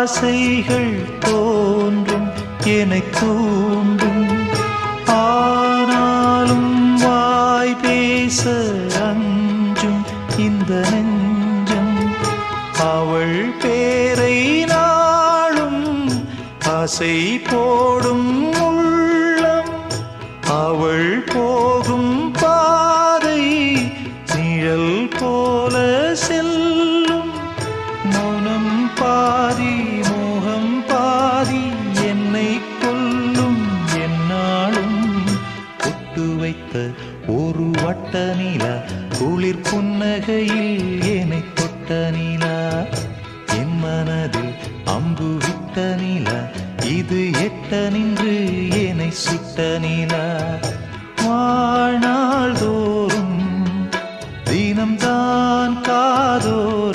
ஆசைகள் தோன்றும் என்னை தூண்டும் ஆனாலும் வாய் பேச அஞ்சும் இந்த நெஞ்சம் அவள் பேரை நாளும் ஆசை போடும் உள்ளம் அவள் போகும் பாதை நிழல் போல செல்லும் மௌனம் பாதி மோகம் பாதி என்னை கொல்லும் என்னாலும் ஒட்டு வைத்த ஒரு வட்ட நிலா குளிர் புன்னகையில் என்னை தொட்ட நிலா என் மனதில் அம்பு விட்ட நிலா இது எட்ட நின்று என்னை சுட்ட நிலா வாழ்நாள் தோறும் தினம்தான் காதோர